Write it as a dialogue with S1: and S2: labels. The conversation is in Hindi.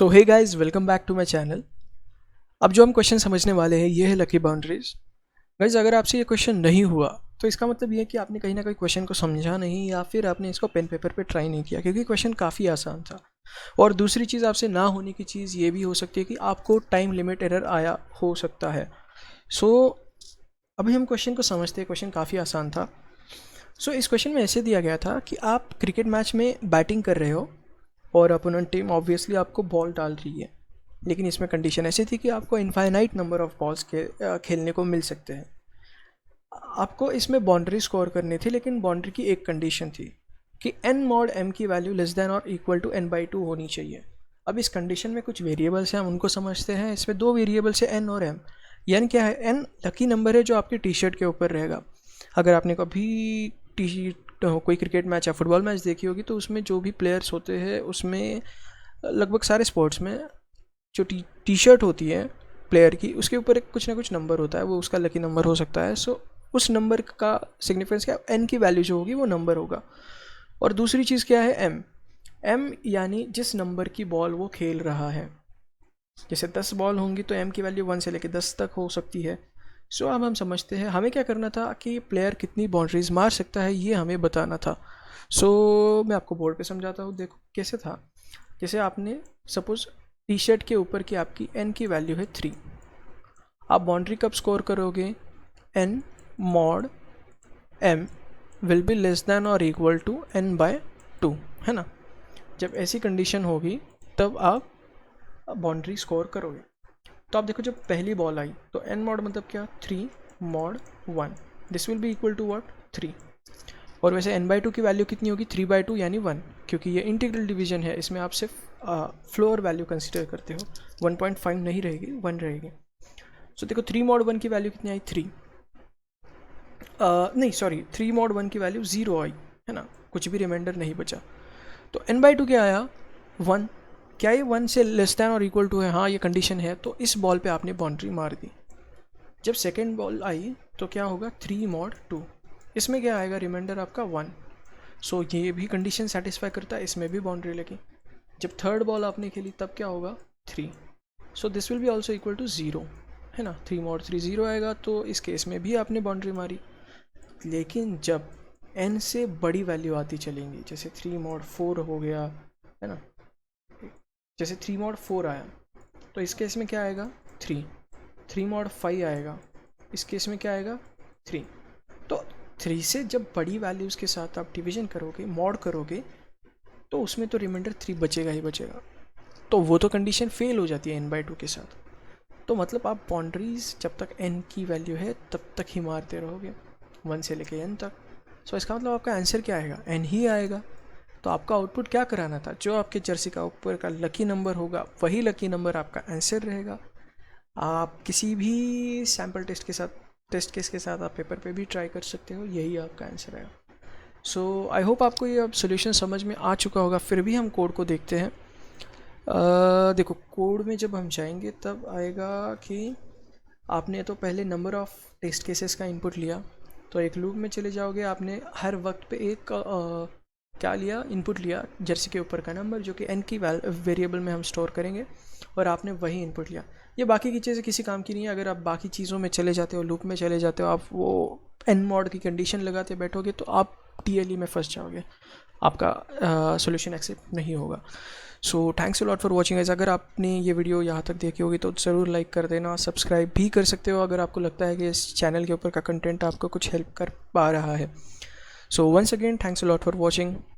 S1: So hey guys, welcome back to my channel. अब जो हम क्वेश्चन समझने वाले हैं ये है लकी बाउंड्रीज। गाइस, अगर आपसे ये क्वेश्चन नहीं हुआ तो इसका मतलब ये है कि आपने कहीं ना कहीं क्वेश्चन को समझा नहीं या फिर आपने इसको पेन पेपर पे ट्राई नहीं किया, क्योंकि क्वेश्चन काफ़ी आसान था। और दूसरी चीज़, आपसे ना होने की चीज़ ये भी हो सकती है कि आपको टाइम लिमिट एरर आया हो सकता है। सो अभी हम क्वेश्चन को समझते हैं। क्वेश्चन काफ़ी आसान था। सो इस क्वेश्चन में ऐसे दिया गया था कि आप क्रिकेट मैच में बैटिंग कर रहे हो और अपोनेंट टीम ऑब्वियसली आपको बॉल डाल रही है, लेकिन इसमें कंडीशन ऐसी थी कि आपको इनफाइनाइट नंबर ऑफ बॉल्स खेलने को मिल सकते हैं। आपको इसमें बाउंड्री स्कोर करनी थी, लेकिन बाउंड्री की एक कंडीशन थी कि n मॉड m की वैल्यू लेस देन और इक्वल टू n/2 होनी चाहिए। अब इस कंडीशन में कुछ वेरिएबल्स हैं, हम उनको समझते हैं। इसमें दो वेरिएबल्स है, n और m। n क्या है? n लकी नंबर है जो आपकी टी शर्ट के ऊपर रहेगा। अगर आपने कभी कोई क्रिकेट मैच या फुटबॉल मैच देखी होगी तो उसमें जो भी प्लेयर्स होते हैं, उसमें लगभग सारे स्पोर्ट्स में जो टी शर्ट होती है प्लेयर की, उसके ऊपर एक कुछ ना कुछ नंबर होता है, वो उसका लकी नंबर हो सकता है। सो उस नंबर का सिग्निफिकेंस क्या, एन की वैल्यू जो होगी वो नंबर होगा। और दूसरी चीज़ क्या है? एम। एम यानी जिस नंबर की बॉल वो खेल रहा है। जैसे 10 बॉल होंगी तो एम की वैल्यू 1 से लेकर 10 तक हो सकती है। सो अब हम समझते हैं हमें क्या करना था कि प्लेयर कितनी बाउंड्रीज मार सकता है, ये हमें बताना था। मैं आपको बोर्ड पे समझाता हूँ। देखो कैसे था। जैसे आपने सपोज टी शर्ट के ऊपर की आपकी एन की वैल्यू है 3। आप बाउंड्री कब स्कोर करोगे? N mod M will be less than और इक्वल टू n/2, है ना। जब ऐसी कंडीशन होगी तब आप बाउंड्री स्कोर करोगे। तो आप देखो, जब पहली बॉल आई तो n मॉड मतलब क्या? 3 mod 1, this will be equal to what? 3। और वैसे n/2 की वैल्यू कितनी होगी? 3/2 यानी 1, क्योंकि ये इंटीग्रल डिवीजन है, इसमें आप सिर्फ फ्लोर वैल्यू कंसिडर करते हो। 1.5 नहीं रहेगी, 1 रहेगी। सो देखो 3 मॉड 1 की वैल्यू कितनी आई? 3। नहीं सॉरी, 3 मॉड 1 की वैल्यू 0 आई, है ना, कुछ भी रिमाइंडर नहीं बचा। तो n/2 क्या आया? 1। क्या ये 1 से लेस दैन और इक्वल टू है? हाँ, ये कंडीशन है। तो इस बॉल पे आपने बाउंड्री मार दी। जब सेकेंड बॉल आई तो क्या होगा? 3 मॉड 2, इसमें क्या आएगा? रिमाइंडर आपका 1। ये भी कंडीशन सेटिस्फाई करता है, इसमें भी बाउंड्री लगी। जब थर्ड बॉल आपने खेली तब क्या होगा? 3। This will be also equal to 0, है ना। 3 मॉड 3 0 आएगा, तो इस केस में भी आपने बाउंड्री मारी। लेकिन जब n से बड़ी वैल्यू आती चलेंगी, जैसे 3 मॉड 4 हो गया, है ना, जैसे 3 मॉड 4 आया तो इस केस में क्या आएगा? 3। 3 मॉड 5 आएगा, इस केस में क्या आएगा? 3। तो 3 से जब बड़ी वैल्यूज़ के साथ आप डिवीजन करोगे, मॉड करोगे, तो उसमें तो रिमाइंडर 3 बचेगा ही बचेगा। तो वो तो कंडीशन फेल हो जाती है n/2 के साथ। तो मतलब आप बाउंड्रीज जब तक n की वैल्यू है तब तक ही मारते रहोगे, 1 से लेके n तक। इसका मतलब आपका आंसर क्या आएगा? n ही आएगा। तो आपका आउटपुट क्या कराना था? जो आपके जर्सी का ऊपर का लकी नंबर होगा वही लकी नंबर आपका आंसर रहेगा। आप किसी भी सैम्पल टेस्ट केस के साथ आप पेपर पे भी ट्राई कर सकते हो, यही आपका आंसर है। आई होप आपको ये अब सोल्यूशन समझ में आ चुका होगा। फिर भी हम कोड को देखते हैं। देखो, कोड में जब हम जाएंगे तब आएगा कि आपने तो पहले नंबर ऑफ टेस्ट केसेस का इनपुट लिया, तो एक लूप में चले जाओगे। आपने हर वक्त पे एक क्या लिया? इनपुट लिया, जर्सी के ऊपर का नंबर, जो कि n की वेरिएबल में हम स्टोर करेंगे, और आपने वही इनपुट लिया। ये बाकी की चीज़ें किसी काम की नहीं है। अगर आप बाकी चीज़ों में चले जाते हो, लूप में चले जाते हो, आप वो n मॉड की कंडीशन लगाते बैठोगे तो आप TLE में फंस जाओगे, आपका सोल्यूशन एक्सेप्ट नहीं होगा। Thanks a lot for watching guys. अगर आपने ये वीडियो यहाँ तक देखी होगी तो ज़रूर लाइक कर देना, सब्सक्राइब भी कर सकते हो अगर आपको लगता है कि इस चैनल के ऊपर का कंटेंट आपको कुछ हेल्प कर पा रहा है। Once again thanks a lot for watching.